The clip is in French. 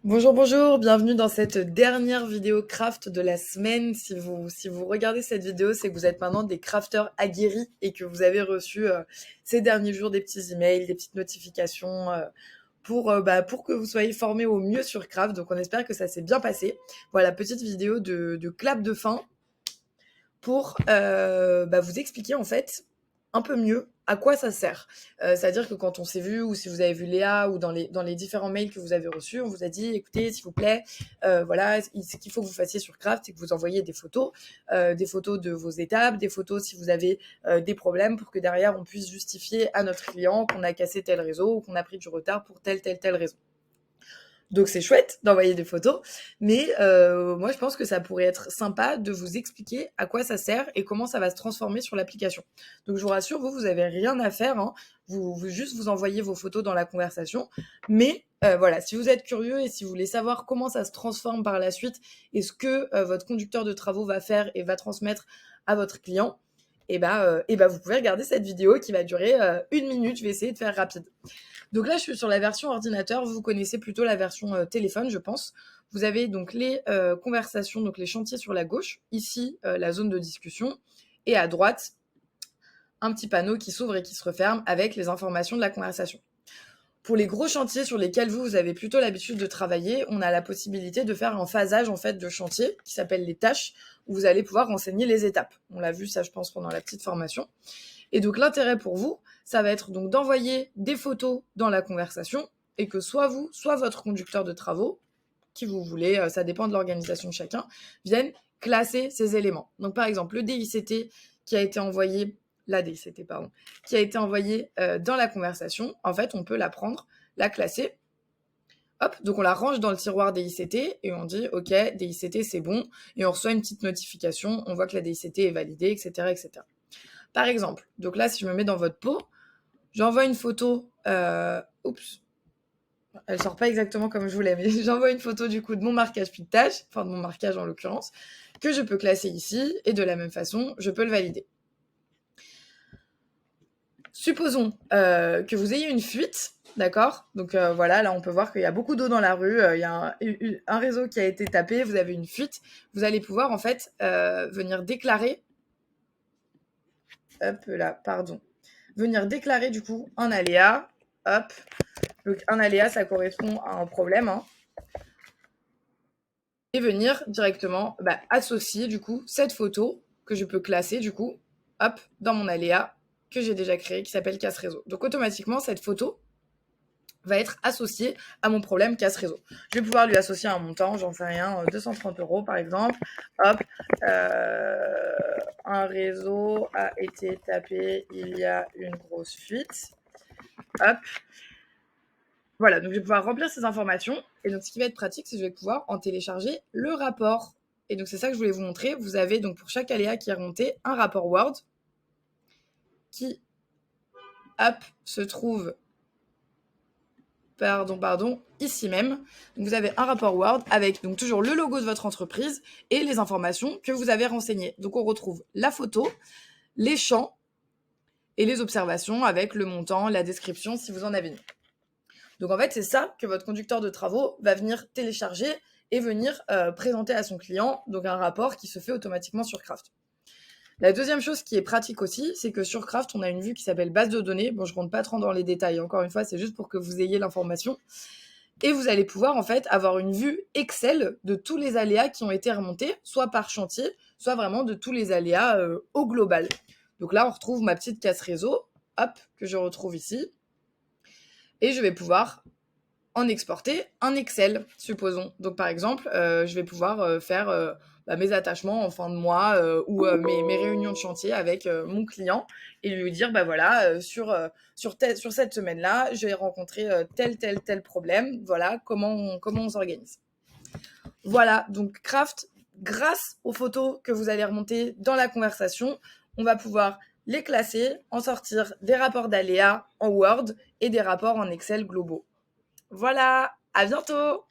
Bonjour, bonjour, bienvenue dans cette dernière vidéo craft de la semaine. Si vous regardez cette vidéo, c'est que vous êtes maintenant des crafteurs aguerris et que vous avez reçu ces derniers jours des petits emails, des petites notifications pour que vous soyez formés au mieux sur craft. Donc on espère que ça s'est bien passé. Voilà, petite vidéo de clap de fin pour vous expliquer en fait un peu mieux à quoi ça sert. C'est-à-dire que quand on s'est vu, ou si vous avez vu Léa, ou dans les différents mails que vous avez reçus, on vous a dit, écoutez, s'il vous plaît, voilà, ce qu'il faut que vous fassiez sur Craft, c'est que vous envoyez des photos de vos étapes, des photos si vous avez des problèmes, pour que derrière, on puisse justifier à notre client qu'on a cassé tel réseau, ou qu'on a pris du retard pour tel réseau. Donc c'est chouette d'envoyer des photos, mais moi je pense que ça pourrait être sympa de vous expliquer à quoi ça sert et comment ça va se transformer sur l'application. Donc je vous rassure, vous avez rien à faire, hein. Vous juste vous envoyez vos photos dans la conversation, mais voilà, si vous êtes curieux et si vous voulez savoir comment ça se transforme par la suite et ce que votre conducteur de travaux va faire et va transmettre à votre client, vous pouvez regarder cette vidéo qui va durer 1 minute. Je vais essayer de faire rapide. Donc là, je suis sur la version ordinateur. Vous connaissez plutôt la version téléphone, je pense. Vous avez donc les conversations, donc les chantiers sur la gauche. Ici, la zone de discussion. Et à droite, un petit panneau qui s'ouvre et qui se referme avec les informations de la conversation. Pour les gros chantiers sur lesquels vous avez plutôt l'habitude de travailler, on a la possibilité de faire un phasage en fait de chantier qui s'appelle les tâches, où vous allez pouvoir renseigner les étapes. On l'a vu ça, je pense, pendant la petite formation. Et donc l'intérêt pour vous, ça va être donc d'envoyer des photos dans la conversation et que soit vous, soit votre conducteur de travaux, qui vous voulez, ça dépend de l'organisation de chacun, viennent classer ces éléments. Donc par exemple, le DICT qui a été envoyé, la DICT, pardon, qui a été envoyé dans la conversation, en fait, on peut la prendre, la classer. Hop, donc on la range dans le tiroir DICT et on dit ok, DICT c'est bon, et on reçoit une petite notification, on voit que la DICT est validée, etc., etc. Par exemple, donc là, si je me mets dans votre pot, j'envoie une photo. Oups, elle sort pas exactement comme je voulais, mais j'envoie une photo du coup de mon marquage piquetage, enfin de mon marquage en l'occurrence, que je peux classer ici, et de la même façon, je peux le valider. Supposons que vous ayez une fuite, d'accord. Donc voilà, là on peut voir qu'il y a beaucoup d'eau dans la rue, il y a un réseau qui a été tapé, vous avez une fuite, vous allez pouvoir en fait venir déclarer, hop là, pardon, venir déclarer du coup un aléa, hop. Donc un aléa, ça correspond à un problème, hein. Et venir directement associer du coup cette photo que je peux classer du coup, hop, dans mon aléa que j'ai déjà créé qui s'appelle casse réseau. Donc automatiquement, cette photo va être associée à mon problème casse réseau. Je vais pouvoir lui associer un montant, j'en sais rien, 230 € par exemple. Hop, un réseau a été tapé, il y a une grosse fuite. Hop. Voilà, donc je vais pouvoir remplir ces informations. Et donc, ce qui va être pratique, c'est que je vais pouvoir en télécharger le rapport. Et donc, c'est ça que je voulais vous montrer. Vous avez donc pour chaque aléa qui est remonté un rapport Word qui, hop, se trouve, ici même. Donc, vous avez un rapport Word avec donc toujours le logo de votre entreprise et les informations que vous avez renseignées. Donc, on retrouve la photo, les champs et les observations avec le montant, la description si vous en avez une. Donc en fait, c'est ça que votre conducteur de travaux va venir télécharger et venir présenter à son client, donc un rapport qui se fait automatiquement sur Craft. La deuxième chose qui est pratique aussi, c'est que sur Craft, on a une vue qui s'appelle base de données. Bon, je ne rentre pas trop dans les détails, encore une fois, c'est juste pour que vous ayez l'information. Et vous allez pouvoir en fait avoir une vue Excel de tous les aléas qui ont été remontés, soit par chantier, soit vraiment de tous les aléas au global. Donc là, on retrouve ma petite casse réseau, hop, que je retrouve ici. Et je vais pouvoir en exporter un Excel, supposons. Donc par exemple, je vais pouvoir faire mes attachements en fin de mois ou mes réunions de chantier avec mon client et lui dire, voilà, sur cette semaine-là, j'ai rencontré tel problème, voilà, comment on s'organise. Voilà, donc Craft, grâce aux photos que vous allez remonter dans la conversation, on va pouvoir les classer, en sortir des rapports d'aléas en Word et des rapports en Excel globaux. Voilà, à bientôt!